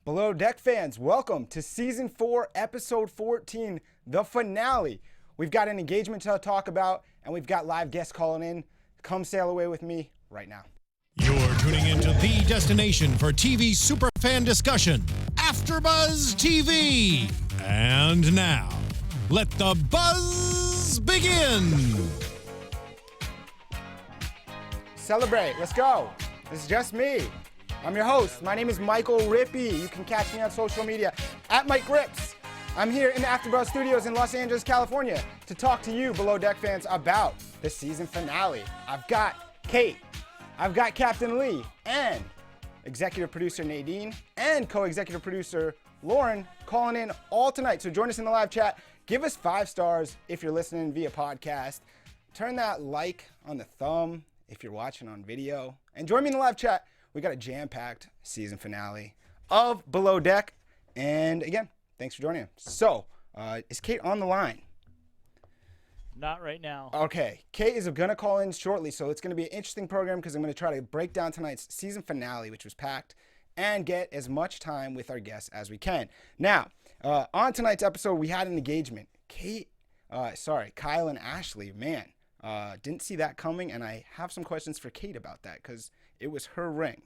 Below Deck fans, welcome to Season 4, Episode 14, the finale. We've got an engagement to talk about, and we've got live guests calling in. Come sail away with me right now. You're tuning into the destination for TV superfan discussion, AFTERBUZZ TV. And now, let the buzz begin. Celebrate, let's go. This is just me. I'm your host. My name is Michael Rippe. You can catch me on social media at Mike Rips. I'm here in the AFTERBUZZ studios in Los Angeles, California to talk to you Below Deck fans about the season finale. I've got Kate, I've got Captain Lee, and executive producer Nadine, and co-executive producer Lauren calling in all tonight. So join us in the live chat. Give us 5 stars if you're listening via podcast. Turn that like on the thumb if you're watching on video. And join me in the live chat. We got a jam-packed season finale of Below Deck. And again, thanks for joining us. So, is Kate on the line? Not right now. Okay, Kate is going to call in shortly, so it's going to be an interesting program because I'm going to try to break down tonight's season finale, which was packed, and get as much time with our guests as we can. Now, on tonight's episode, we had an engagement. Kyle and Ashley, man, didn't see that coming, and I have some questions for Kate about that because it was her ring.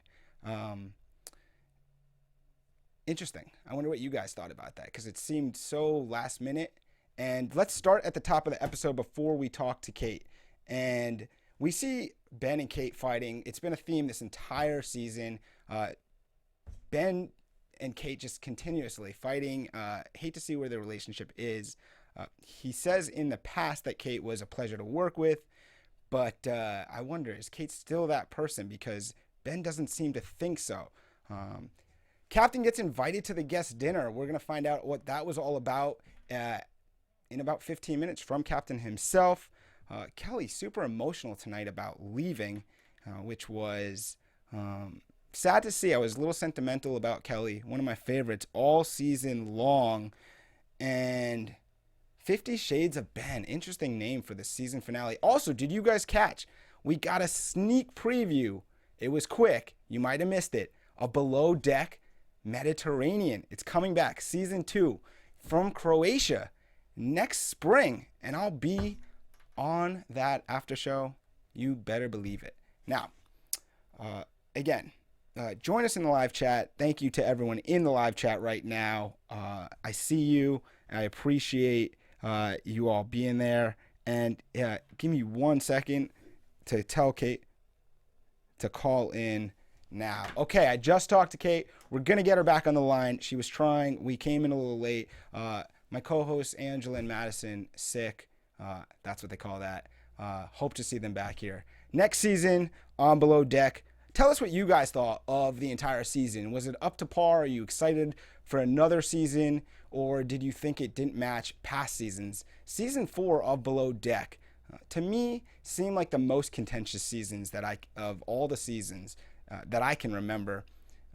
Interesting. I wonder what you guys thought about that because it seemed so last minute. And let's start at the top of the episode before we talk to Kate. And we see Ben and Kate fighting. It's been a theme this entire season. Ben and Kate just continuously fighting. Hate to see where their relationship is. He says in the past that Kate was a pleasure to work with. But I wonder, is Kate still that person? Because Ben doesn't seem to think so. Captain gets invited to the guest dinner. We're going to find out what that was all about in about 15 minutes from Captain himself. Kelly, super emotional tonight about leaving, which was sad to see. I was a little sentimental about Kelly, one of my favorites all season long. And 50 Shades of Ben, interesting name for the season finale. Also, did you guys catch? We got a sneak preview. It was quick. You might have missed it. A Below Deck Mediterranean. It's coming back, season 2 from Croatia next spring. And I'll be on that after show. You better believe it. Now, again, join us in the live chat. Thank you to everyone in the live chat right now. I see you. And I appreciate you all being there. And give me 1 second to tell Kate to call in now. Okay, I just talked to Kate. We're going to get her back on the line. She was trying. We came in a little late. My co-hosts, Angela and Madison, sick. That's what they call that. Hope to see them back here next season on Below Deck. Tell us what you guys thought of the entire season. Was it up to par? Are you excited for another season? Or did you think it didn't match past seasons? Season 4 of Below Deck, to me, seemed like the most contentious seasons of all the seasons that I can remember.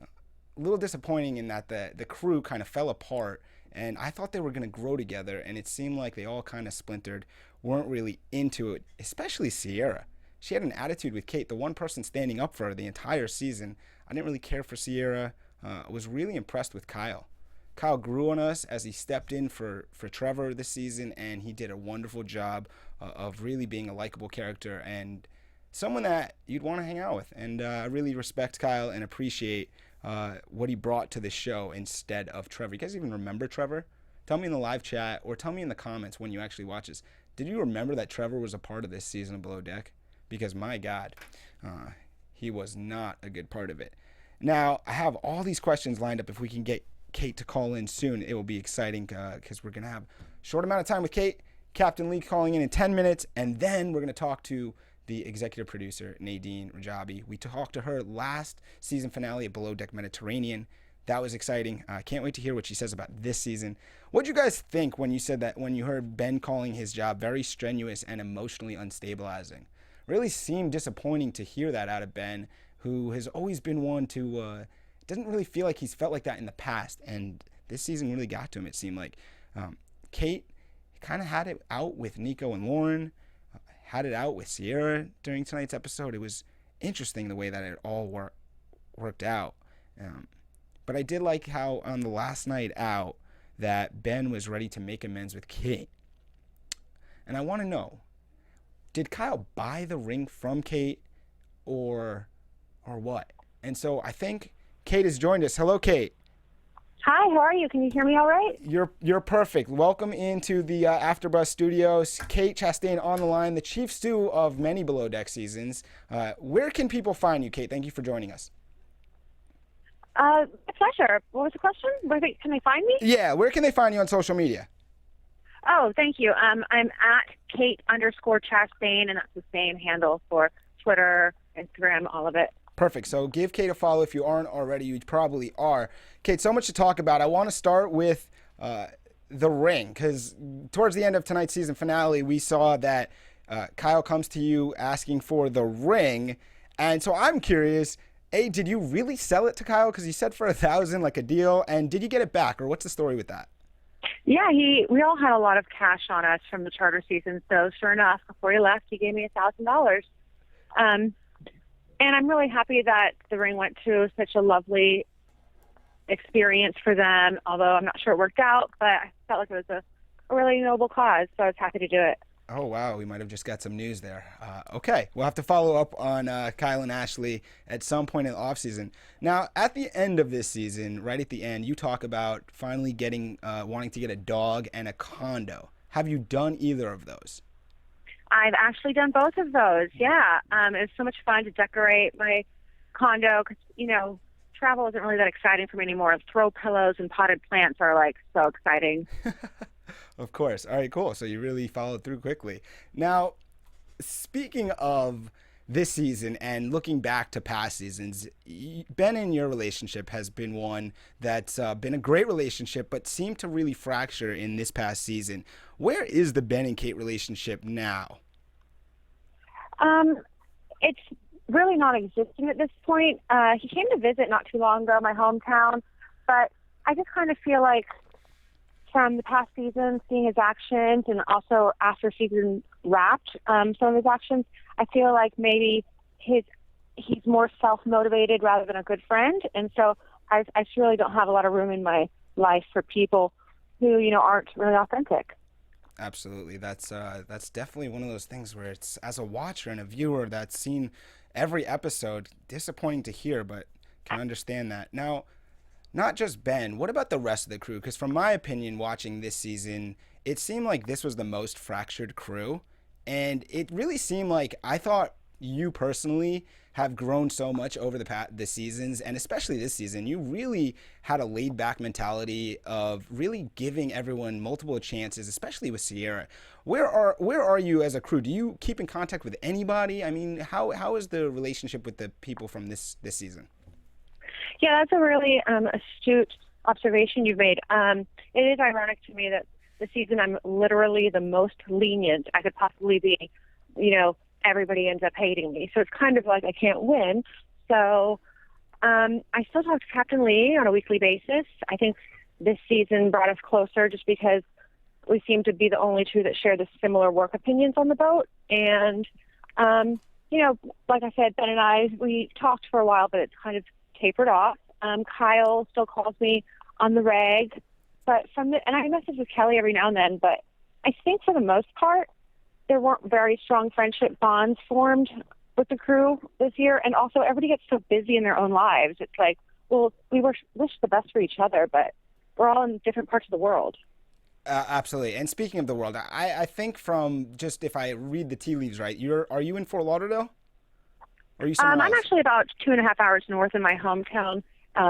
A little disappointing in that the crew kind of fell apart, and I thought they were going to grow together, and it seemed like they all kind of splintered, weren't really into it, especially Sierra. She had an attitude with Kate, the one person standing up for her the entire season. I didn't really care for Sierra. I was really impressed with Kyle. Kyle grew on us as he stepped in for Trevor this season, and he did a wonderful job of really being a likable character and someone that you'd want to hang out with. And I really respect Kyle and appreciate what he brought to the show instead of Trevor. You guys even remember Trevor? Tell me in the live chat or tell me in the comments when you actually watch this. Did you remember that Trevor was a part of this season of Below Deck? Because my God, he was not a good part of it. Now, I have all these questions lined up. If we can get Kate to call in soon, it will be exciting because we're going to have a short amount of time with Kate. Captain Lee calling in 10 minutes, and then we're going to talk to the executive producer, Nadine Rajabi. We talked to her last season finale of Below Deck Mediterranean. That was exciting. I can't wait to hear what she says about this season. What did you guys think when you said that, when you heard Ben calling his job very strenuous and emotionally unstabilizing? Really seemed disappointing to hear that out of Ben, who has always been one to doesn't really feel like he's felt like that in the past, and this season really got to him, it seemed like. Kate kind of had it out with Nico and Lauren, had it out with Sierra during tonight's episode. It was interesting the way that it all worked out. but I did like how on the last night out that Ben was ready to make amends with Kate. And I want to know, did Kyle buy the ring from Kate or what? And so I think Kate has joined us. Hello, Kate. Hi, how are you? Can you hear me all right? You're perfect. Welcome into the AfterBuzz Studios. Kate Chastain on the line, the chief stew of many Below Deck seasons. Where can people find you, Kate? Thank you for joining us. A pleasure. What was the question? Can they find me? Yeah, where can they find you on social media? Oh, thank you. I'm at Kate_Chastain, and that's the same handle for Twitter, Instagram, all of it. Perfect. So give Kate a follow if you aren't already. You probably are. Kate, so much to talk about. I want to start with the ring, because towards the end of tonight's season finale, we saw that Kyle comes to you asking for the ring. And so I'm curious, did you really sell it to Kyle? Because you said for $1,000, like a deal. And did you get it back, or what's the story with that? Yeah, we all had a lot of cash on us from the charter season. So sure enough, before he left, he gave me $1,000. And I'm really happy that the ring went to such a lovely experience for them, although I'm not sure it worked out, but I felt like it was a really noble cause, so I was happy to do it. Oh, wow. We might have just got some news there. Okay. We'll have to follow up on Kyle and Ashley at some point in the offseason. Now, at the end of this season, right at the end, you talk about finally wanting to get a dog and a condo. Have you done either of those? I've actually done both of those, yeah. It was so much fun to decorate my condo because, travel isn't really that exciting for me anymore. Throw pillows and potted plants are, so exciting. Of course. All right, cool. So you really followed through quickly. Now, speaking of this season and looking back to past seasons, Ben and your relationship has been one that's been a great relationship, but seemed to really fracture in this past season. Where is the Ben and Kate relationship now? It's really non-existent at this point. He came to visit not too long ago, my hometown, but I just kind of feel like from the past season, seeing his actions, and also after season wrapped, some of his actions, I feel like maybe he's more self-motivated rather than a good friend. And so I really don't have a lot of room in my life for people who, aren't really authentic. Absolutely. That's definitely one of those things where it's, as a watcher and a viewer that's seen every episode, disappointing to hear, but can understand that. Now, not just Ben, what about the rest of the crew? Because from my opinion, watching this season, it seemed like this was the most fractured crew. And it really seemed like, I thought you personally have grown so much over the seasons, and especially this season. You really had a laid-back mentality of really giving everyone multiple chances, especially with Sierra. Where are you as a crew? Do you keep in contact with anybody? I mean, how is the relationship with the people from this season? Yeah, that's a really astute observation you've made. It is ironic to me that this season I'm literally the most lenient I could possibly be. Everybody ends up hating me. So it's kind of like I can't win. So I still talk to Captain Lee on a weekly basis. I think this season brought us closer just because we seem to be the only two that share the similar work opinions on the boat. And, like I said, Ben and I, we talked for a while, but it's kind of tapered off. Kyle still calls me on the reg, and I message with Kelly every now and then, but I think for the most part, there weren't very strong friendship bonds formed with the crew this year. And also everybody gets so busy in their own lives. It's like, well, we wish the best for each other, but we're all in different parts of the world. Absolutely. And speaking of the world, I think from just, if I read the tea leaves right, are you in Fort Lauderdale? Or are you somewhere else? I'm actually about 2.5 hours north in my hometown,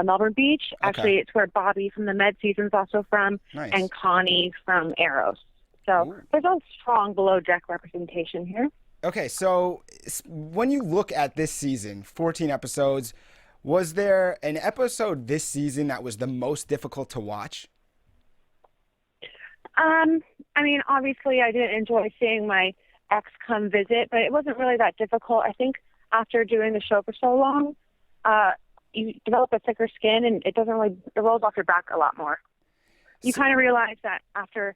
Melbourne Beach. Okay. Actually, it's where Bobby from the Med season's also from, nice. And Connie from Arrows. So there's a strong below deck representation here. Okay, so when you look at this season, 14 episodes, was there an episode this season that was the most difficult to watch? Obviously I didn't enjoy seeing my ex come visit, but it wasn't really that difficult. I think after doing the show for so long, you develop a thicker skin, and it rolls off your back a lot more. You kind of realize that after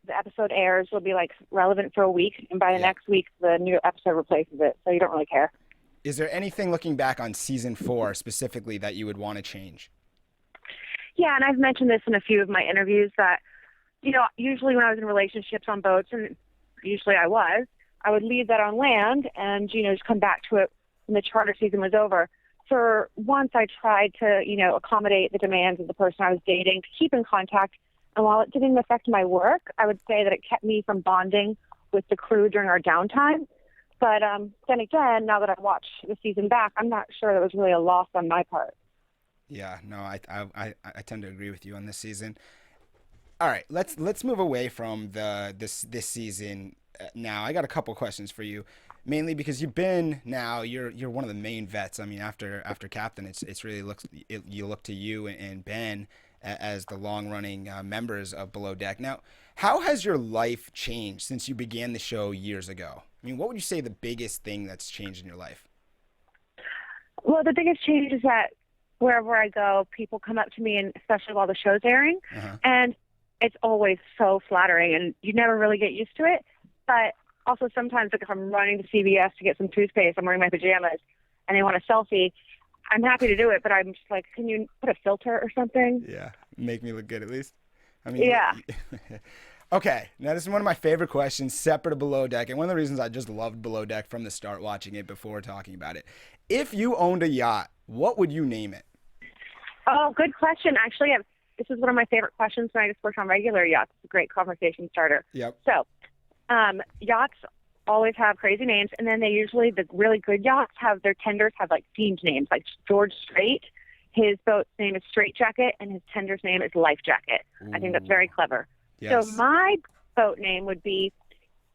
the episode airs, will be relevant for a week, and by the next week, the new episode replaces it, so you don't really care. Is there anything looking back on season 4 specifically that you would want to change? Yeah, and I've mentioned this in a few of my interviews that, usually when I was in relationships on boats, and usually I would leave that on land and, just come back to it when the charter season was over. For once, I tried to, accommodate the demands of the person I was dating to keep in contact. And while it didn't affect my work, I would say that it kept me from bonding with the crew during our downtime. But then again, now that I watch the season back, I'm not sure that was really a loss on my part. Yeah, no, I tend to agree with you on this season. All right, let's move away from this season. Now, I got a couple questions for you, mainly because you're one of the main vets. I mean, after captain, it's really you look to you and Ben as the long running members of Below Deck. Now, how has your life changed since you began the show years ago? I mean, what would you say the biggest thing that's changed in your life? Well, the biggest change is that wherever I go, people come up to me, and especially while the show's airing, and it's always so flattering, and you never really get used to it. But also sometimes, like if I'm running to CVS to get some toothpaste, I'm wearing my pajamas, and they want a selfie, I'm happy to do it, but I'm just like, can you put a filter or something? Yeah, make me look good at least. I mean, yeah. Okay, now this is one of my favorite questions, separate of Below Deck, and one of the reasons I just loved Below Deck from the start, watching it before talking about it. If you owned a yacht, what would you name it? Oh, good question. Actually, this is one of my favorite questions when I just worked on regular yachts. It's a great conversation starter. Yep. So, yachts always have crazy names, and then the really good yachts their tenders have like themed names, like George Strait. His boat's name is Straight Jacket, and his tender's name is Life Jacket. Ooh. I think that's very clever. Yes. So my boat name would be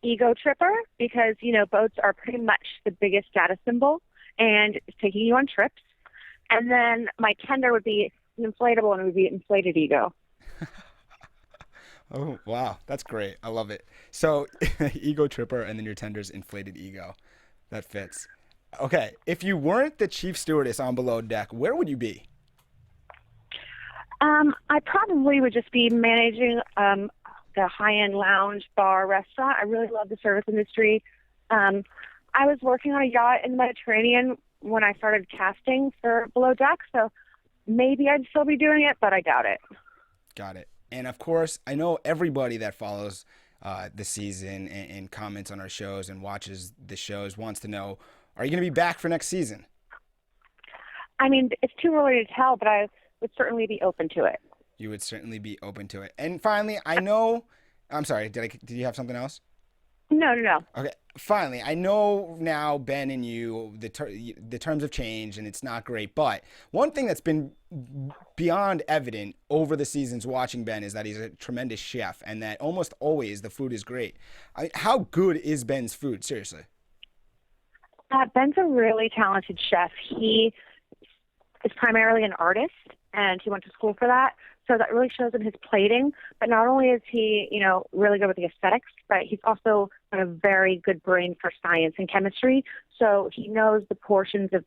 Ego Tripper, because, boats are pretty much the biggest status symbol, and it's taking you on trips. And then my tender would be an inflatable, and it would be Inflated Ego. Oh, wow. That's great. I love it. So Ego Tripper, and then your tender's Inflated Ego. That fits. Okay. If you weren't the chief stewardess on Below Deck, where would you be? I probably would just be managing the high-end lounge, bar, restaurant. I really love the service industry. I was working on a yacht in the Mediterranean when I started casting for Below Deck, so maybe I'd still be doing it, but I doubt it. Got it. And of course, I know everybody that follows the season and comments on our shows and watches the shows wants to know, are you going to be back for next season? I mean, it's too early to tell, but I would certainly be open to it. You would certainly be open to it. And finally, I'm sorry, did you have something else? No. Okay, finally, I know now, Ben and you, the terms have changed and it's not great, but one thing that's been beyond evident over the seasons watching Ben is that he's a tremendous chef, and that almost always the food is great. How good is Ben's food, seriously? Ben's a really talented chef. He is primarily an artist, and he went to school for that. So that really shows in his plating. But not only is he, really good with the aesthetics, but he's also got a very good brain for science and chemistry. So he knows the portions of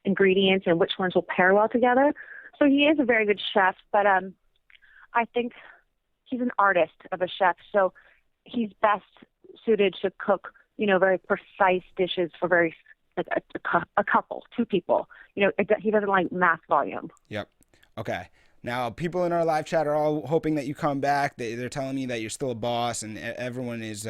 ingredients and which ones will pair well together. So he is a very good chef, but I think he's an artist of a chef. So he's best suited to cook, very precise dishes for a couple, two people. He doesn't like mass volume. Yep. Okay. Now, people in our live chat are all hoping that you come back. They're telling me that you're still a boss, and everyone is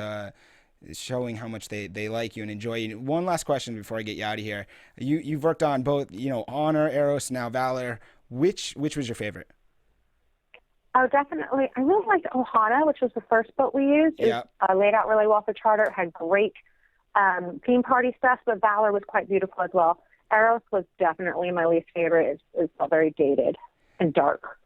showing how much they like you and enjoy you. One last question before I get you out of here. You've worked on both, Honor, Eros, now Valor. Which was your favorite? Oh, definitely. I really liked Ohana, which was the first boat we used. Yeah. It laid out really well for charter. It had great theme party stuff, but Valor was quite beautiful as well. Eros was definitely my least favorite. It's very dated and dark.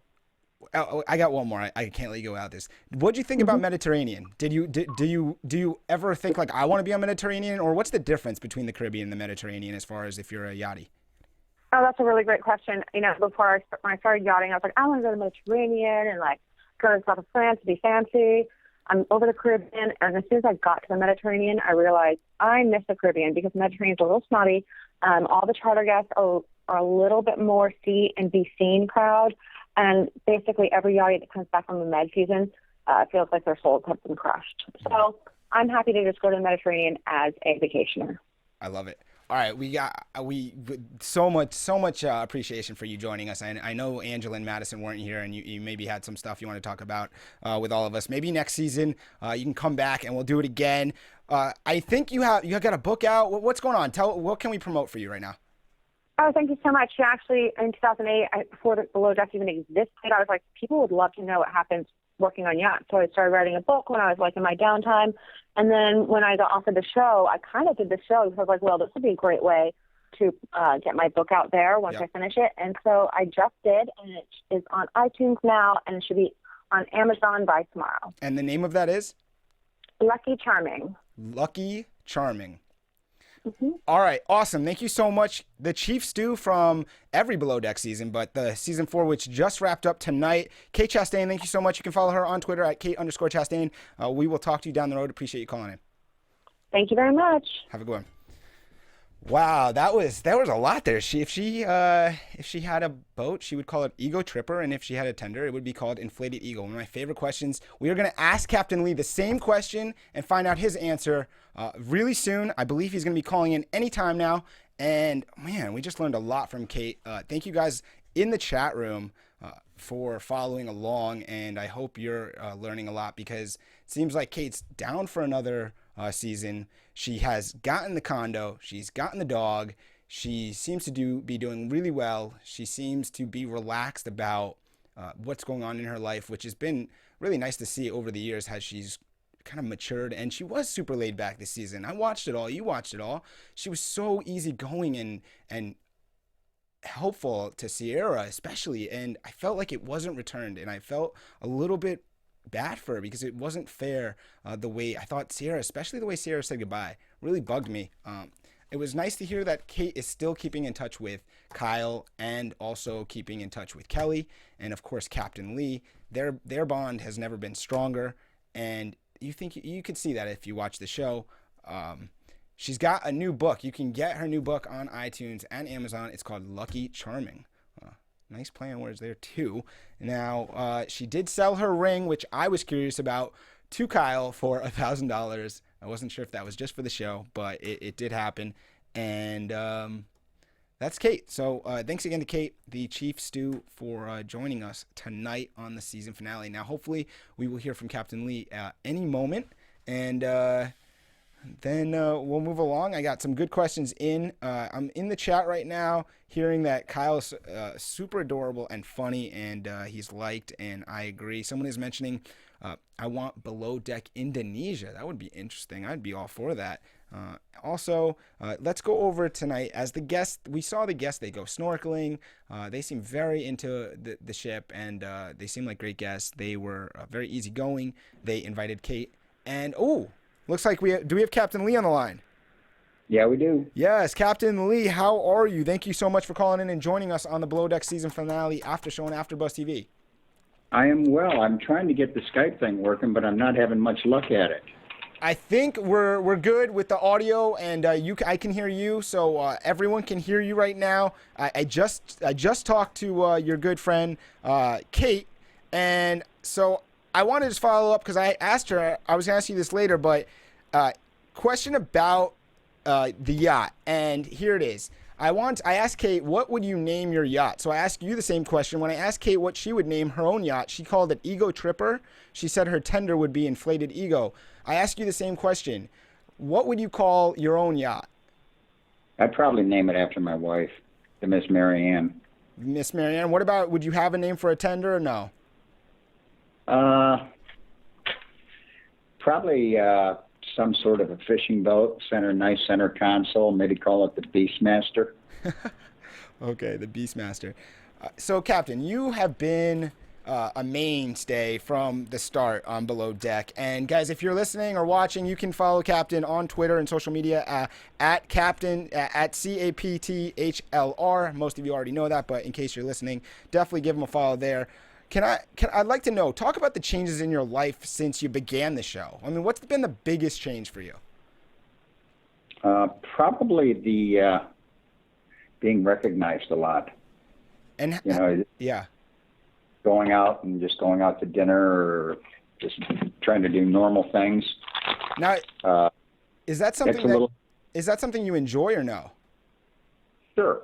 Oh, I got one more. I can't let you go out this. What'd you think about Mediterranean? Do you ever think like I want to be on Mediterranean, or what's the difference between the Caribbean and the Mediterranean as far as if you're a yachty? Oh, that's a really great question. When I started yachting, I was like, I want to go to the Mediterranean and go to south of France to be fancy. I'm over the Caribbean, and as soon as I got to the Mediterranean, I realized I miss the Caribbean because the Mediterranean's a little snotty. All the charter guests are a little bit more see and be seen crowd, and basically every yachty that comes back from the Med season feels like their souls have been crushed. So I'm happy to just go to the Mediterranean as a vacationer. I love it. All right, we so much appreciation for you joining us. I know Angela and Madison weren't here, and you maybe had some stuff you want to talk about with all of us. Maybe next season you can come back and we'll do it again. I think you got a book out. What's going on? What can we promote for you right now? Oh, thank you so much. Yeah, actually, in 2008, before the Below Deck even existed, I was like, people would love to know what happens working on yachts. So I started writing a book when I was like in my downtime. And then when I got offered the show, I kind of did the show because I was like, well, this would be a great way to get my book out there once I finish it. And so I just did, and it is on iTunes now, and it should be on Amazon by tomorrow. And the name of that is? Lucky Charming. Lucky Charming. Mm-hmm. All right, awesome. Thank you so much. The chief stew from every Below Deck season, but the season 4, which just wrapped up tonight. Kate Chastain, thank you so much. You can follow her on Twitter at Kate_Chastain. We will talk to you down the road. Appreciate you calling in. Thank you very much. Have a good one. Wow, there was a lot there. If she had a boat, she would call it Ego Tripper, and if she had a tender, it would be called Inflated Ego. One of my favorite questions. We are going to ask Captain Lee the same question and find out his answer really soon. I believe he's going to be calling in anytime now. And man, we just learned a lot from Kate. Thank you guys in the chat room for following along, and I hope you're learning a lot, because it seems like Kate's down for another season. She has gotten the condo. She's gotten the dog. She seems to be doing really well. She seems to be relaxed about what's going on in her life, which has been really nice to see over the years as she's kind of matured. And she was super laid back this season. I watched it all. You watched it all. She was so easygoing and helpful to Sierra, especially. And I felt like it wasn't returned. And I felt a little bit bad for her because it wasn't fair the way I thought Sierra, especially the way Sierra said goodbye, really bugged me. It was nice to hear that Kate is still keeping in touch with Kyle and also keeping in touch with Kelly and of course Captain Lee. Their bond has never been stronger, and you could see that if you watch the show. She's got a new book. You can get her new book on iTunes and Amazon. It's called Lucky Charming. Nice play on words there, too. Now, she did sell her ring, which I was curious about, to Kyle for $1,000. I wasn't sure if that was just for the show, but it did happen. And that's Kate. So thanks again to Kate, the Chief Stew, for joining us tonight on the season finale. Now, hopefully, we will hear from Captain Lee any moment. And then we'll move along. I got some good questions in. I'm in the chat right now, hearing that Kyle's super adorable and funny, and he's liked, and I agree. Someone is mentioning, I want Below Deck Indonesia. That would be interesting. I'd be all for that. Also, let's go over tonight as the guests. We saw the guests. They go snorkeling. They seem very into the ship, and they seem like great guests. They were very easygoing. They invited Kate, and looks like do we have Captain Lee on the line? Yeah, we do. Yes, Captain Lee, how are you? Thank you so much for calling in and joining us on the Below Deck season finale after show on AfterBuzz TV. I am well. I'm trying to get the Skype thing working, but I'm not having much luck at it. I think we're good with the audio, and I can hear you, so everyone can hear you right now. I just talked to your good friend Kate, and so I wanted to just follow up because I asked her. I was going to ask you this later, but question about the yacht, and here it is. I asked Kate, what would you name your yacht? So I asked you the same question. When I asked Kate what she would name her own yacht, she called it Ego Tripper. She said her tender would be Inflated Ego. I asked you the same question. What would you call your own yacht? I'd probably name it after my wife, the Miss Marianne. Miss Marianne. What about, would you have a name for a tender or no? Probably some sort of a fishing boat, nice center console, maybe call it the Beastmaster. Okay, the Beastmaster. So, Captain, you have been a mainstay from the start on Below Deck. And, guys, if you're listening or watching, you can follow Captain on Twitter and social media at Captain, at CAPTHLR. Most of you already know that, but in case you're listening, definitely give him a follow there. I'd like to know, talk about the changes in your life since you began the show. I mean, what's been the biggest change for you? Probably the being recognized a lot. And yeah, going out to dinner or just trying to do normal things. Now, is that something you enjoy or no? Sure.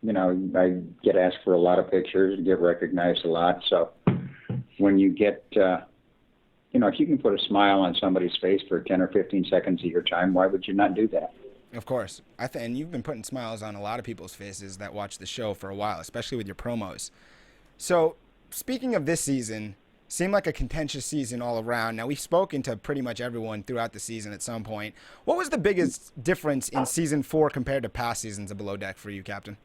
You know, I get asked for a lot of pictures, get recognized a lot. So when you get, you know, if you can put a smile on somebody's face for 10 or 15 seconds of your time, why would you not do that? Of course. And you've been putting smiles on a lot of people's faces that watch the show for a while, especially with your promos. So speaking of this season, seemed like a contentious season all around. Now, we've spoken to pretty much everyone throughout the season at some point. What was the biggest difference in season 4 compared to past seasons of Below Deck for you, Captain?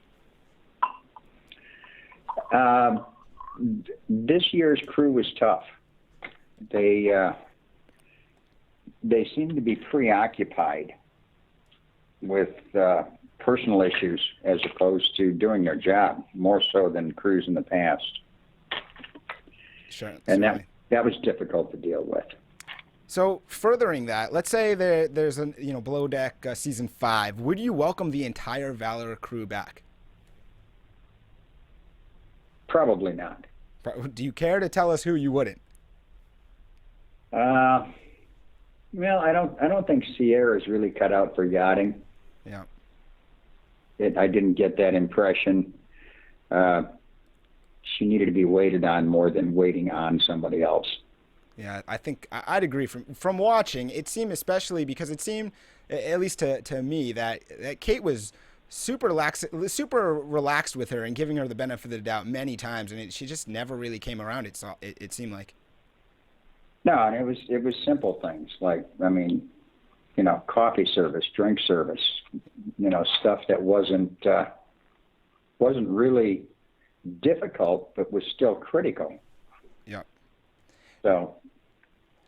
This year's crew was tough. They seemed to be preoccupied with personal issues as opposed to doing their job, more so than crews in the past. Sure. And that was difficult to deal with. So furthering that, let's say there's a Below Deck season 5. Would you welcome the entire Valor crew back? Probably not. Do you care to tell us who you wouldn't? Well, I don't think Sierra's really cut out for yachting. Yeah. I didn't get that impression. She needed to be waited on more than waiting on somebody else. Yeah, I think I'd agree. From watching, it seemed, especially because it seemed, at least to me, that Kate was super relaxed with her and giving her the benefit of the doubt many times, and she just never really came around. It seemed like. No, and it was simple things like, I mean, you know, coffee service, drink service, you know, stuff that wasn't really difficult, but was still critical. Yeah. So.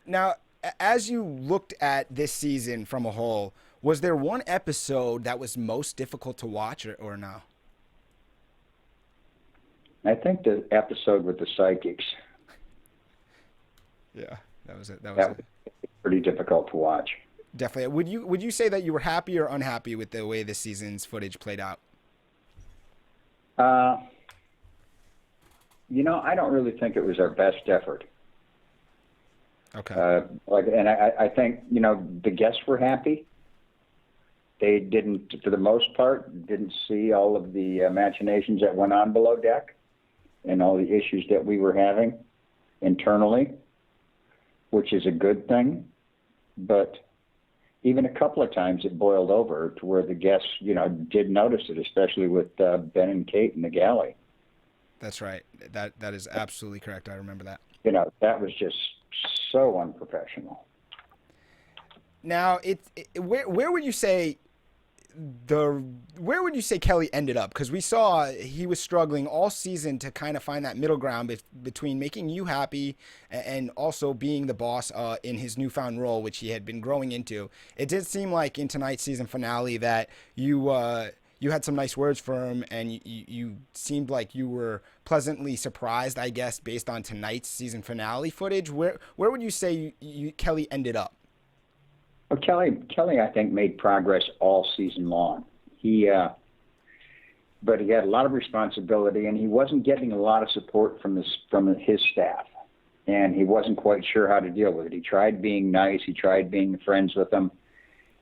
Now, as you looked at this season from a whole, was there one episode that was most difficult to watch, or no? I think the episode with the psychics. Yeah, that was it. That was pretty difficult to watch. Definitely. Would you say that you were happy or unhappy with the way this season's footage played out? You know, I don't really think it was our best effort. Okay. I think, you know, the guests were happy. They didn't, for the most part, didn't see all of the machinations that went on below deck and all the issues that we were having internally, which is a good thing. But even a couple of times it boiled over to where the guests, you know, did notice it, especially with Ben and Kate in the galley. That's right. That is absolutely correct. I remember that. You know, that was just so unprofessional. Now, where would you say Kelly ended up? Because we saw he was struggling all season to kind of find that middle ground between making you happy and also being the boss in his newfound role, which he had been growing into. It did seem like in tonight's season finale that you had some nice words for him, and you seemed like you were pleasantly surprised, I guess, based on tonight's season finale footage. Where would you say Kelly ended up? Well, Kelly, I think, made progress all season long. But he had a lot of responsibility, and he wasn't getting a lot of support from his staff, and he wasn't quite sure how to deal with it. He tried being nice. He tried being friends with them.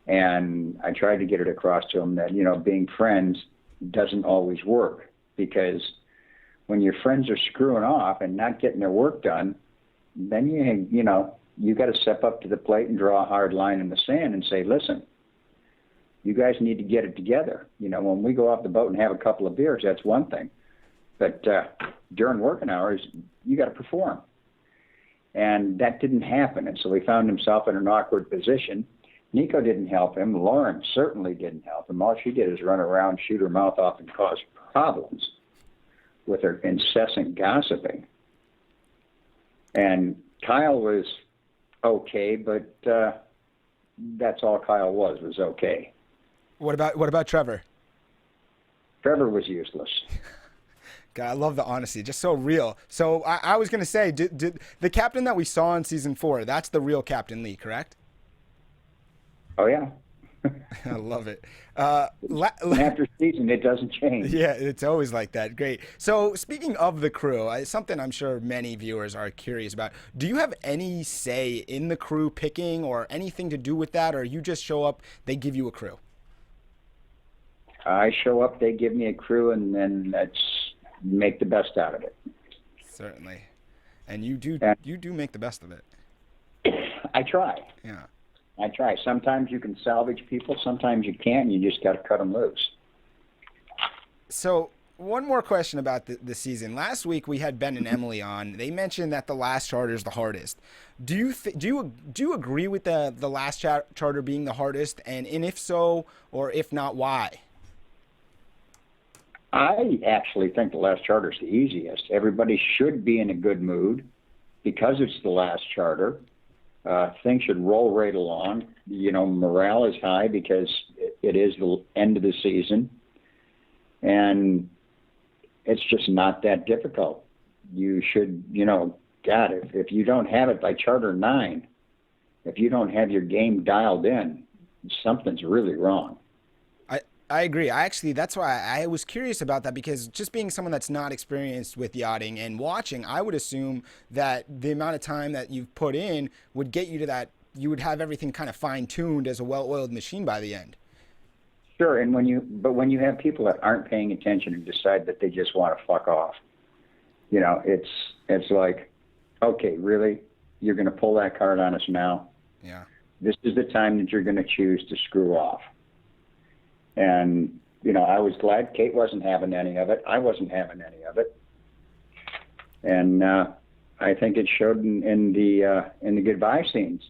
And I tried to get it across to him that, you know, being friends doesn't always work, because when your friends are screwing off and not getting their work done, then you got to step up to the plate and draw a hard line in the sand and say, listen, you guys need to get it together. You know, when we go off the boat and have a couple of beers, that's one thing. But during working hours, you got to perform. And that didn't happen. And so he found himself in an awkward position. Nico didn't help him. Lauren certainly didn't help him. All she did is run around, shoot her mouth off, and cause problems with her incessant gossiping. And Kyle was okay, but that's all Kyle was okay. What about Trevor? Trevor was useless. God, I love the honesty, just so real. So I was going to say, did the captain that we saw in season 4, that's the real Captain Lee, correct? Oh, yeah. I love it. After season, it doesn't change. Yeah, it's always like that. Great. So speaking of the crew, something I'm sure many viewers are curious about. Do you have any say in the crew picking or anything to do with that, or you just show up, they give you a crew? I show up, they give me a crew, and then let's make the best out of it. Certainly. And you do make the best of it. I try. Yeah. I try. Sometimes you can salvage people. Sometimes you can't. And you just got to cut them loose. So one more question about the season. Last week we had Ben and Emily on. They mentioned that the last charter is the hardest. Do you agree with the last charter being the hardest? And if so, or if not, why? I actually think the last charter is the easiest. Everybody should be in a good mood because it's the last charter. Things should roll right along. Morale is high because it is the end of the season. And it's just not that difficult. You should, God, if you don't have it by Charter 9, if you don't have your game dialed in, something's really wrong. I agree. That's why I was curious about that, because just being someone that's not experienced with yachting and watching, I would assume that the amount of time that you've put in would get you to that. You would have everything kind of fine-tuned as a well-oiled machine by the end. Sure, and when you have people that aren't paying attention and decide that they just want to fuck off, it's like, okay, really, you're going to pull that card on us now? Yeah. This is the time that you're going to choose to screw off. And I was glad Kate wasn't having any of it. I wasn't having any of it, and I think it showed in the goodbye scenes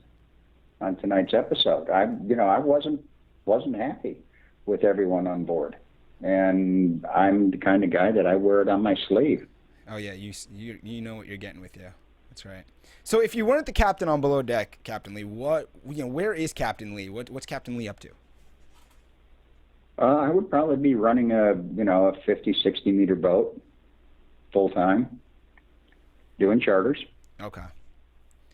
on tonight's episode. I wasn't happy with everyone on board, and I'm the kind of guy that I wear it on my sleeve. Oh yeah, you know what you're getting with you. That's right. So if you weren't the captain on Below Deck, Captain Lee, where is Captain Lee? What's Captain Lee up to? I would probably be running a 50, 60 meter boat full time, doing charters. Okay.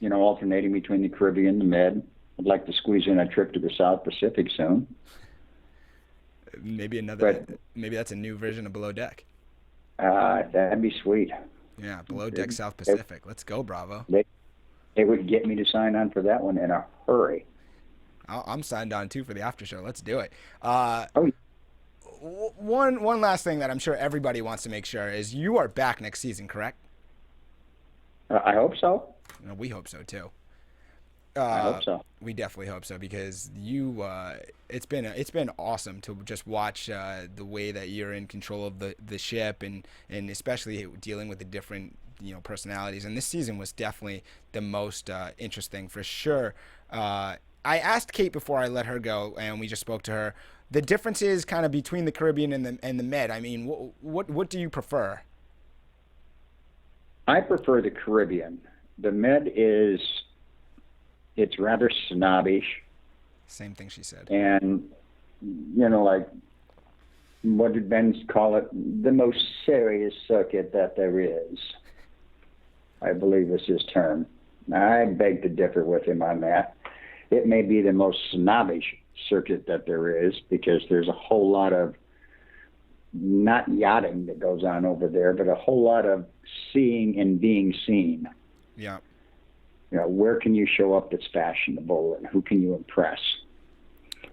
Alternating between the Caribbean, the Med. I'd like to squeeze in a trip to the South Pacific soon. Maybe that's a new version of Below Deck. That'd be sweet. Yeah, Below Deck South Pacific. Let's go, Bravo. They would get me to sign on for that one in a hurry. I'm signed on too for the after show. Let's do it. One last thing that I'm sure everybody wants to make sure is you are back next season, correct? I hope so. No, we hope so too. I hope so. We definitely hope so, because it's been awesome to just watch the way that you're in control of the ship and especially dealing with the different personalities. And this season was definitely the most interesting for sure. I asked Kate before I let her go, and we just spoke to her, the differences kind of between the Caribbean and the Med. I mean, what do you prefer? I prefer the Caribbean. The Med it's rather snobbish. Same thing she said. And, like, what did Ben call it? The most serious circuit that there is, I believe is his term. I beg to differ with him on that. It may be the most snobbish circuit that there is, because there's a whole lot of, not yachting that goes on over there, but a whole lot of seeing and being seen. Yeah. Where can you show up that's fashionable, and who can you impress?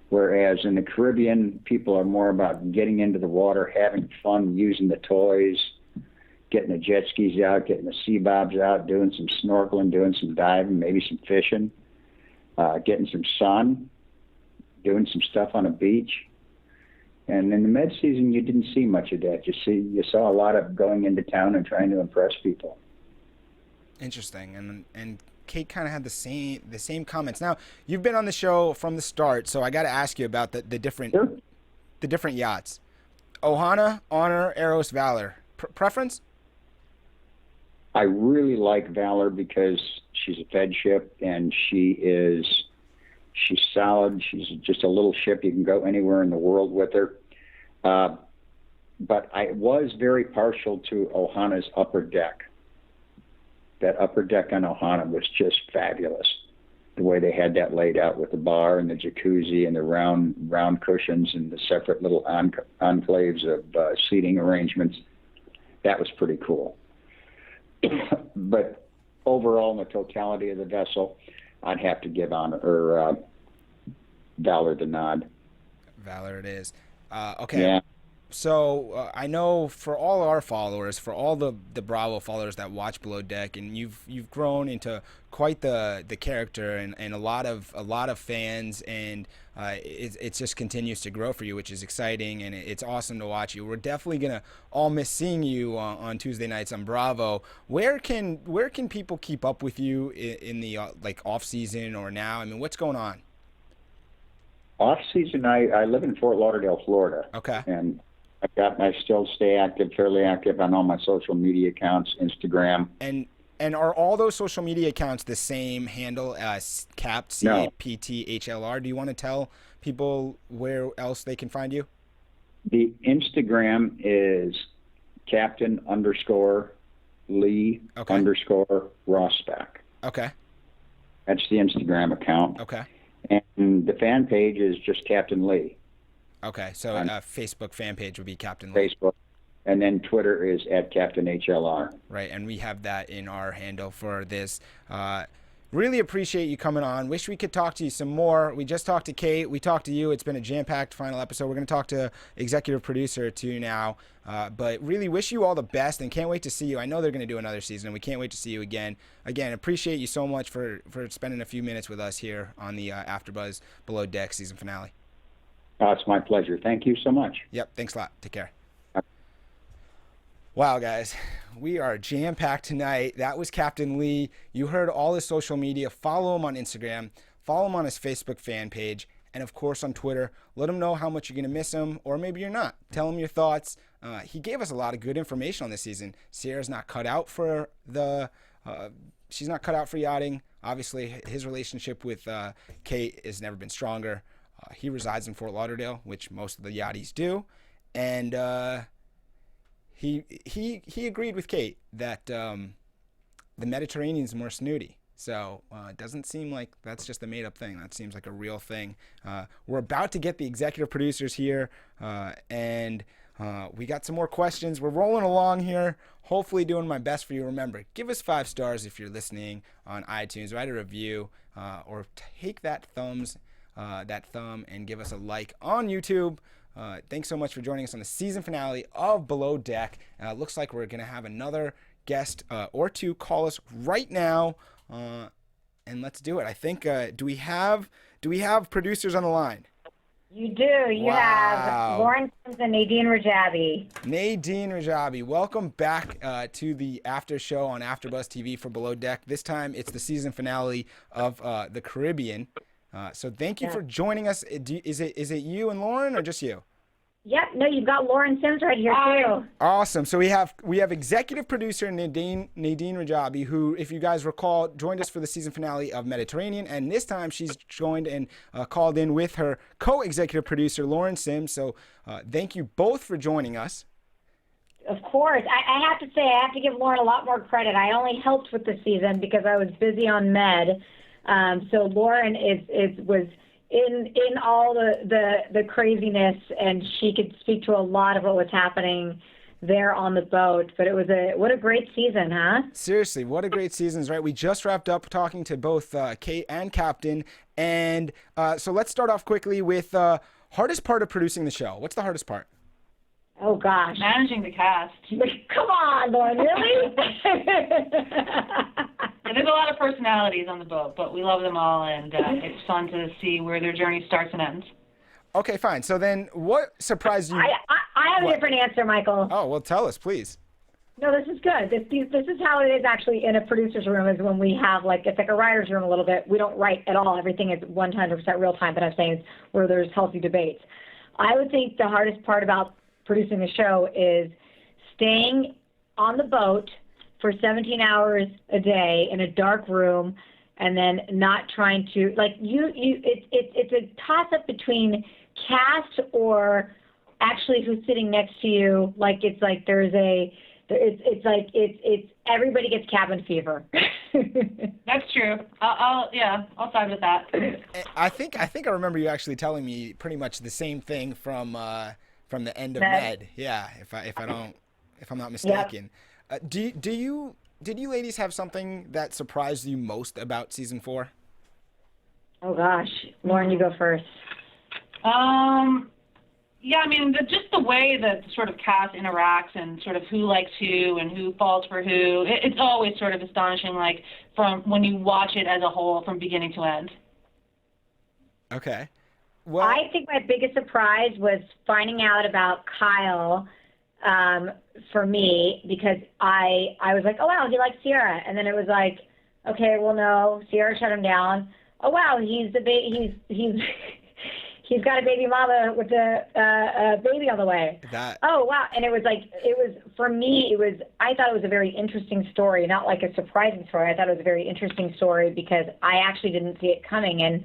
Whereas in the Caribbean, people are more about getting into the water, having fun, using the toys, getting the jet skis out, getting the sea bobs out, doing some snorkeling, doing some diving, maybe some fishing, getting some sun, doing some stuff on a beach. And in the Med season, you didn't see much of that. You saw a lot of going into town and trying to impress people. Interesting. And Kate kind of had the same comments. Now, you've been on the show from the start, so I got to ask you about the different Sure. the different yachts. Ohana, Honor, Eros, Valor. Preference? I really like Valor because she's a Fed ship, and she's solid. She's just a little ship. You can go anywhere in the world with her. But I was very partial to Ohana's upper deck. That upper deck on Ohana was just fabulous. The way they had that laid out with the bar and the jacuzzi and the round cushions and the separate little enclaves of seating arrangements. That was pretty cool. But overall, in the totality of the vessel, I'd have to give Valor the nod. Valor it is. Okay. Yeah. So I know for all our followers, for all the Bravo followers that watch Below Deck, and you've grown into quite the character and a lot of fans, and it just continues to grow for you, which is exciting, and it's awesome to watch you. We're definitely gonna all miss seeing you on Tuesday nights on Bravo. Where can people keep up with you in the like off season or now? I mean, what's going on? Off season, I live in Fort Lauderdale, Florida. Okay. And I still stay active, fairly active on all my social media accounts, Instagram. And are all those social media accounts the same handle as Capt, CAPTHLR? Do you want to tell people where else they can find you? The Instagram is Captain_Lee_Rosbach. Okay. That's the Instagram account. Okay. And the fan page is just Captain Lee. Okay, so Facebook fan page would be Captain Lee. Facebook. And then Twitter is @CaptainHLR. Right, and we have that in our handle for this. Really appreciate you coming on. Wish we could talk to you some more. We just talked to Kate. We talked to you. It's been a jam-packed final episode. We're going to talk to executive producer too now. But really wish you all the best and can't wait to see you. I know they're going to do another season, and we can't wait to see you again. Again, appreciate you so much for spending a few minutes with us here on the AfterBuzz Below Deck season finale. It's my pleasure. Thank you so much. Yep, thanks a lot. Take care. Wow, guys, we are jam-packed tonight. That was Captain Lee. You heard all his social media. Follow him on Instagram. Follow him on his Facebook fan page. And, of course, on Twitter. Let him know how much you're going to miss him, or maybe you're not. Tell him your thoughts. He gave us a lot of good information on this season. Sierra's not cut out for she's not cut out for yachting. Obviously, his relationship with Kate has never been stronger. He resides in Fort Lauderdale, which most of the yachties do. And he agreed with Kate that the Mediterranean is more snooty. So it doesn't seem like that's just a made-up thing. That seems like a real thing. We're about to get the executive producers here, and we got some more questions. We're rolling along here, hopefully doing my best for you. Remember, give us 5 stars if you're listening on iTunes. Write a review, or take that thumb and give us a like on YouTube. Thanks so much for joining us on the season finale of Below Deck. Looks like we're going to have another guest or two call us right now, and let's do it. I think do we have producers on the line? You do. You have Lauren Sims and Nadine Rajabi. Nadine Rajabi, welcome back to the after show on AfterBuzz TV for Below Deck. This time it's the season finale of the Caribbean. So thank you for joining us. Is it you and Lauren, or just you? Yep. No, you've got Lauren Sims right here too. Awesome. So we have executive producer Nadine Rajabi, who, if you guys recall, joined us for the season finale of Mediterranean, and this time she's joined and called in with her co-executive producer Lauren Sims. So thank you both for joining us. Of course. I have to say, I have to give Lauren a lot more credit. I only helped with the season because I was busy on Med. So Lauren was in all the craziness, and she could speak to a lot of what was happening there on the boat. But what a great season, huh? Seriously, what a great season, right? We just wrapped up talking to both Kate and Captain, and so let's start off quickly with hardest part of producing the show. What's the hardest part? Oh gosh, managing the cast. Come on, Lauren, really? And there's a lot of personalities on the boat, but we love them all, and it's fun to see where their journey starts and ends. Okay, fine. So then what surprised you? I have a different answer, Michael. Oh, well, tell us, please. No, this is good. This is how it is actually in a producer's room, is when we have, it's like a writer's room a little bit. We don't write at all. Everything is 100% real time, but I'm saying where there's healthy debates. I would think the hardest part about producing the show is staying on the boat for 17 hours a day in a dark room, and then not trying to it's a toss up between cast or actually who's sitting next to you. It's everybody gets cabin fever. That's true. I'll side with that. I think I remember you actually telling me pretty much the same thing from the end of Med. Yeah, if I'm not mistaken. Yep. Did you ladies have something that surprised you most about season 4? Oh gosh, Lauren, you go first. Yeah, I mean, just the way that the sort of cast interacts and sort of who likes who and who falls for who, it's always sort of astonishing, like, from when you watch it as a whole from beginning to end. Okay. Well, I think my biggest surprise was finding out about Kyle for me, because I was like, oh, wow, he likes Sierra. And then it was like, okay, well, no, Sierra shut him down. Oh, wow, he's he's got a baby mama with a baby on the way. Oh, wow. And it was for me, I thought it was a very interesting story, not like a surprising story. I thought it was a very interesting story because I actually didn't see it coming.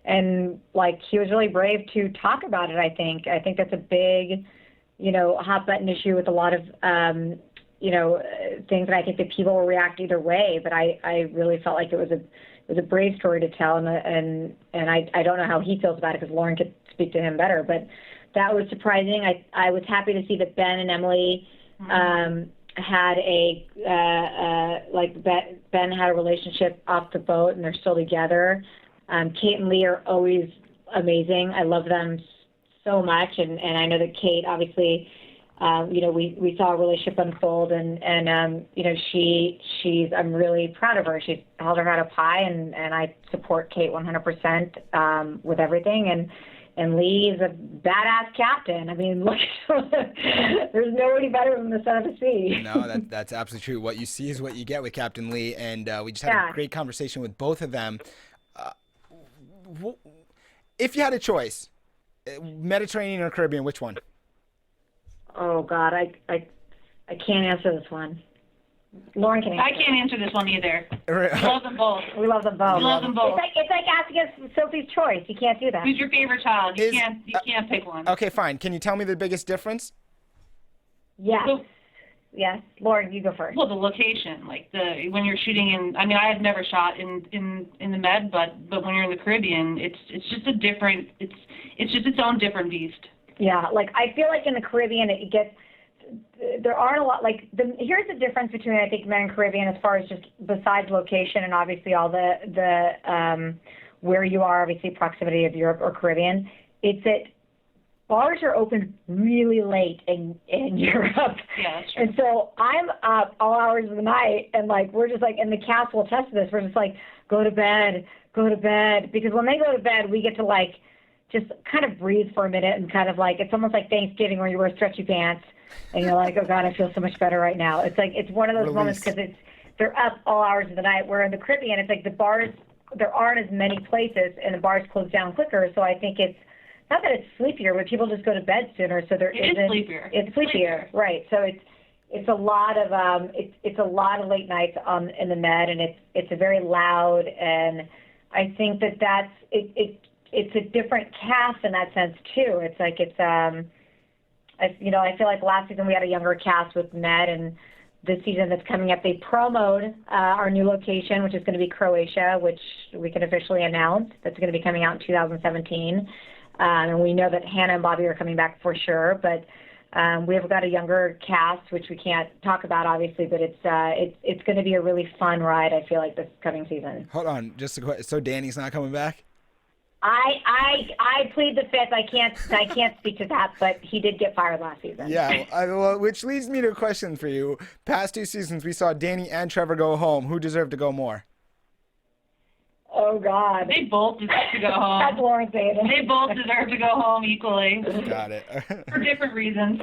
And like, he was really brave to talk about it, I think. I think that's a big, hot button issue with a lot of, things that I think that people will react either way. But I really felt like it was a brave story to tell, and I don't know how he feels about it because Lauren could speak to him better. But that was surprising. I was happy to see that Ben and Emily had Ben had a relationship off the boat, and they're still together. Kate and Lee are always amazing. I love them so much, and I know that Kate, obviously, we saw a relationship unfold, and she's I'm really proud of her. She's held her head up high, and I support Kate 100% with everything. And Lee is a badass captain. I mean, look, there's nobody better than the son of the sea. No, that's absolutely true. What you see is what you get with Captain Lee, and we just had a great conversation with both of them. If you had a choice, Mediterranean or Caribbean, which one? Oh God, I can't answer this one. Lauren can answer. I can't answer this one either. We love them both. We love them both. We love them both. It's like asking us Sophie's choice. You can't do that. Who's your favorite child? You can't pick one. Okay, fine. Can you tell me the biggest difference? Yes. Yes. Lauren, you go first. Well, the location, like when you're shooting in. I mean, I have never shot in the Med, but when you're in the Caribbean, it's just a different. It's just its own different beast. Yeah, like I feel like in the Caribbean there aren't a lot, here's the difference between, I think, Med and Caribbean as far as just besides location and obviously all the where you are, obviously proximity of Europe or Caribbean. It's that bars are open really late in Europe. Yeah, that's true. And so I'm up all hours of the night, and we're just and the cast will attest to this, we're just go to bed, because when they go to bed, we get to just kind of breathe for a minute and kind of it's almost like Thanksgiving where you wear stretchy pants and you're like, oh God, I feel so much better right now. It's one of those moments because they're up all hours of the night, where in the Caribbean, it's the bars, there aren't as many places and the bars close down quicker. So I think it's not that it's sleepier, but people just go to bed sooner. So there isn't. It's sleepier. It's sleepier, right. So it's a lot of it's a lot of late nights in the Med, and it's a very loud, and I think that's it's a different cast in that sense too. I feel like last season we had a younger cast with Med, and this season that's coming up, they promoted our new location, which is going to be Croatia, which we can officially announce. That's going to be coming out in 2017. And we know that Hannah and Bobby are coming back for sure, but we have got a younger cast, which we can't talk about obviously, but it's going to be a really fun ride, I feel like, this coming season. Hold on, just a question. So Danny's not coming back? I plead the fifth. I can't speak to that, but he did get fired last season. Yeah, well, which leads me to a question for you. Past 2 seasons, we saw Danny and Trevor go home. Who deserved to go more? Oh God! They both deserve to go home. That's Lauren saying it. They both deserve to go home equally. Got it. For different reasons.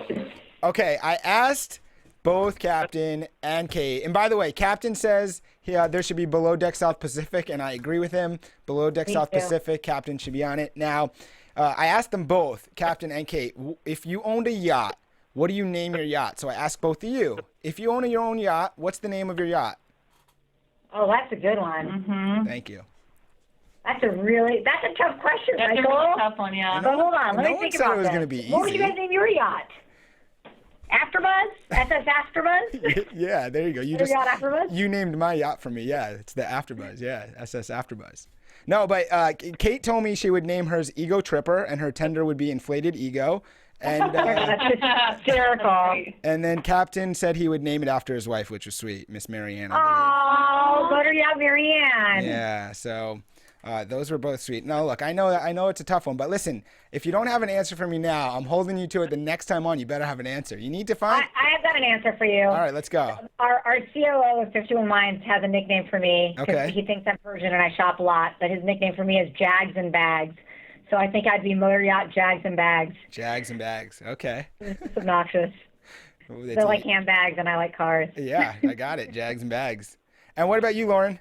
Okay, I asked both Captain and Kate. And by the way, Captain says there should be Below Deck South Pacific, and I agree with him. Below Deck South Pacific, Captain should be on it. Now, I asked them both, Captain and Kate, if you owned a yacht, what do you name your yacht? So I asked both of you. If you own your own yacht, what's the name of your yacht? Oh, that's a good one. Mm-hmm. Thank you. That's a tough question, That's Michael. a really tough one, yeah. But hold on, let me think about it was this. going to be easy. What would you guys name your yacht? AFTERBUZZ? SS AFTERBUZZ? Yeah, there you go. Your yacht AFTERBUZZ? You named my yacht for me. Yeah, it's the AFTERBUZZ. Yeah, SS AFTERBUZZ. No, but Kate told me she would name hers Ego Tripper, and her tender would be Inflated Ego. And that's hysterical. And then Captain said he would name it after his wife, which was sweet, Miss Marianne. Oh, butter yacht Marianne. Yeah, so Those were both sweet. No, look, I know it's a tough one, but listen, if you don't have an answer for me now, I'm holding you to it the next time on. You better have an answer. You need to find. I have got an answer for you. All right, let's go. Our COO of 51 Minds has a nickname for me because Okay. he thinks I'm Persian and I shop a lot, but his nickname for me is Jags and Bags. So I think I'd be Motor Yacht Jags and Bags. Jags and bags. Okay. It's obnoxious. Ooh, They're like handbags and I like cars. Yeah, I got it. Jags and bags. And what about you, Lauren?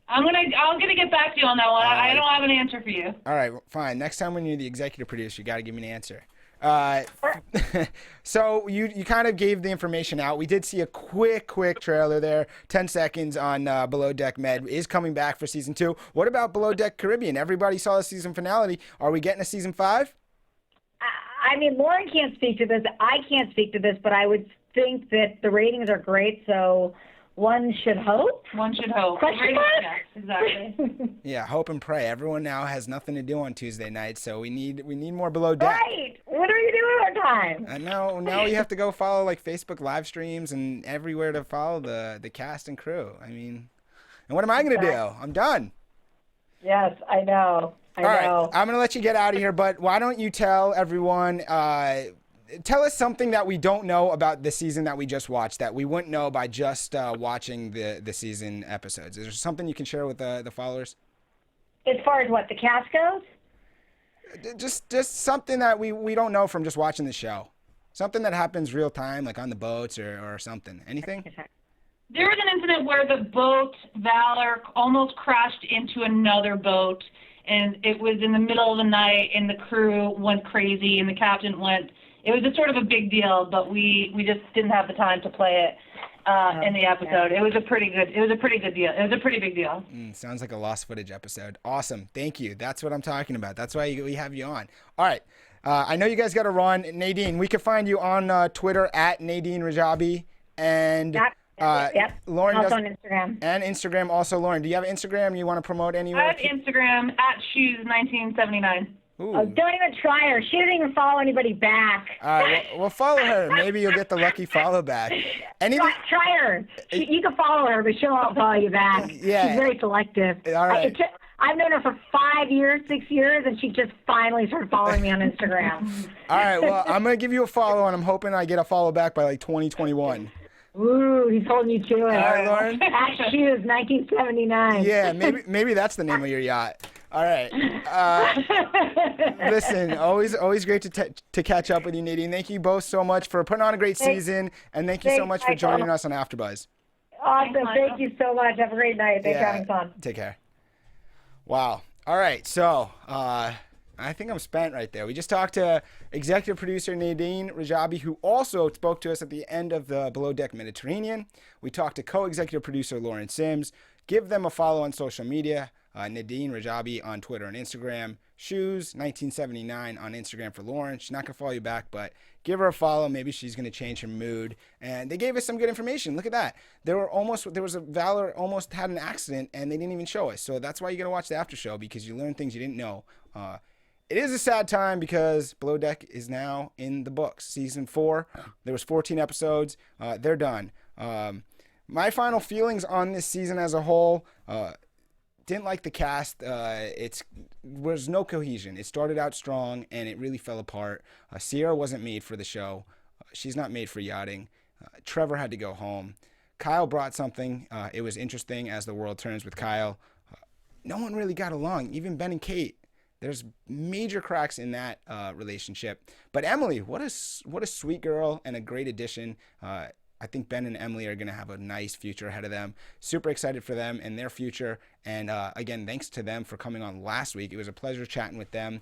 I'm gonna get back to you on that one. I don't have an answer for you. All right, fine. Next time when you're the executive producer, you got to give me an answer. So you kind of gave the information out. We did see a quick trailer there, 10 seconds on Below Deck Med is coming back for season 2. What about Below Deck Caribbean? Everybody saw the season finale. Are we getting a season 5? I mean, Lauren can't speak to this. I can't speak to this, but I would think that the ratings are great, so one should hope. One should hope. Question mark? Yes, exactly. Yeah, hope and pray. Everyone now has nothing to do on Tuesday night, so we need more Below Deck. Right. What are you doing with our time? I know. Now you have to go follow like Facebook live streams and everywhere to follow the cast and crew. I mean, and what am I going to do? I'm done. Yes, I know. I All right, know. I'm going to let you get out of here, but why don't you tell everyone, tell us something that we don't know about the season that we just watched that we wouldn't know by just watching the season episodes. Is there something you can share with the followers? As far as what, the cast goes? Just something that we don't know from just watching the show. Something that happens real time, like on the boats or something. Anything? There was an incident where the boat Valor almost crashed into another boat, and it was in the middle of the night, and the crew went crazy, and the captain went. It was a sort of a big deal, but we just didn't have the time to play it in the episode. It was a pretty good deal. It was a pretty big deal. Sounds like a lost footage episode. Awesome. Thank you. That's what I'm talking about. That's why we have you on. All right. I know you guys got to run. Nadine, we can find you on Twitter at Nadine Rajabi. And Yep. Lauren Also does, on Instagram. And Instagram also. Lauren, do you have Instagram you want to promote anywhere? I have Instagram at shoes1979. Ooh. Oh, don't even try her. She doesn't even follow anybody back. All right, we'll follow her. Maybe you'll get the lucky follow back. Anything? Try her. You can follow her, but she'll not follow you back. Yeah. She's very selective. All right. I've known her for 5 years, 6 years, and she just finally started following me on Instagram. All right, well, I'm going to give you a follow, and I'm hoping I get a follow back by like 2021. Ooh, he's holding you to it. All right, Lauren? At Shoes, 1979. Yeah, maybe that's the name of your yacht. All right. Listen, always great to catch up with you, Nadine. Thank you both so much for putting on a great season, and thank you so much for joining us on AfterBuzz. Awesome. Thank you so much. Have a great night. Thanks for having fun. Take care. Wow. All right. So I think I'm spent right there. We just talked to executive producer Nadine Rajabi, who also spoke to us at the end of the Below Deck Mediterranean. We talked to co-executive producer Lauren Sims. Give them a follow on social media. Nadine Rajabi on Twitter and Instagram. Shoes1979 on Instagram for Lauren. She's not going to follow you back, but give her a follow. Maybe she's going to change her mood. And they gave us some good information. Look at that. There was a Valor almost had an accident, and they didn't even show us. So that's why you got to watch the after show, because you learn things you didn't know. It is a sad time because Below Deck is now in the books. Season 4, there was 14 episodes. They're done. My final feelings on this season as a whole, didn't like the cast. It was no cohesion. It started out strong, and it really fell apart. Sierra wasn't made for the show. She's not made for yachting. Trevor had to go home. Kyle brought something. It was interesting as the world turns with Kyle. No one really got along, even Ben and Kate. There's major cracks in that relationship. But Emily, what a sweet girl and a great addition. I think Ben and Emily are going to have a nice future ahead of them. Super excited for them and their future. And again, thanks to them for coming on last week. It was a pleasure chatting with them.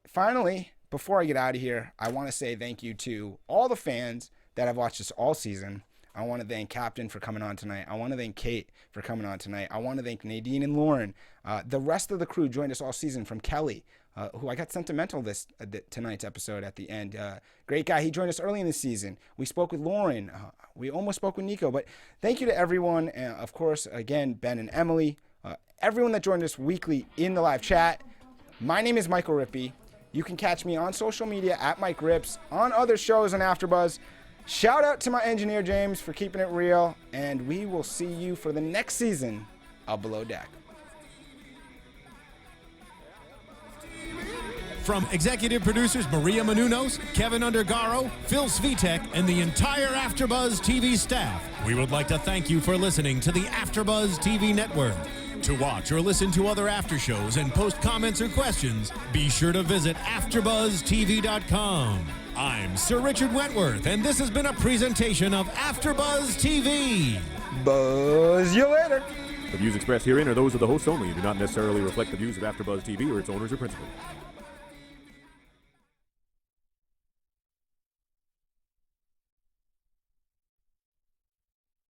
Finally, before I get out of here, I want to say thank you to all the fans that have watched us all season. I want to thank Captain for coming on tonight. I want to thank Kate for coming on tonight. I want to thank Nadine and Lauren. The rest of the crew joined us all season, from Kelly, who I got sentimental tonight's episode at the end. Great guy. He joined us early in the season. We spoke with Lauren. We almost spoke with Nico. But thank you to everyone. Of course, again, Ben and Emily. Everyone that joined us weekly in the live chat. My name is Michael Rippe. You can catch me on social media at Mike Rips, on other shows on AfterBuzz. Shout out to my engineer, James, for keeping it real. And we will see you for the next season of Below Deck. From executive producers Maria Menounos, Kevin Undergaro, Phil Svitek, and the entire AfterBuzz TV staff, we would like to thank you for listening to the AfterBuzz TV network. To watch or listen to other after shows and post comments or questions, be sure to visit AfterBuzzTV.com. I'm Sir Richard Wentworth, and this has been a presentation of AfterBuzz TV. Buzz you later. The views expressed herein are those of the hosts only and do not necessarily reflect the views of AfterBuzz TV or its owners or principals.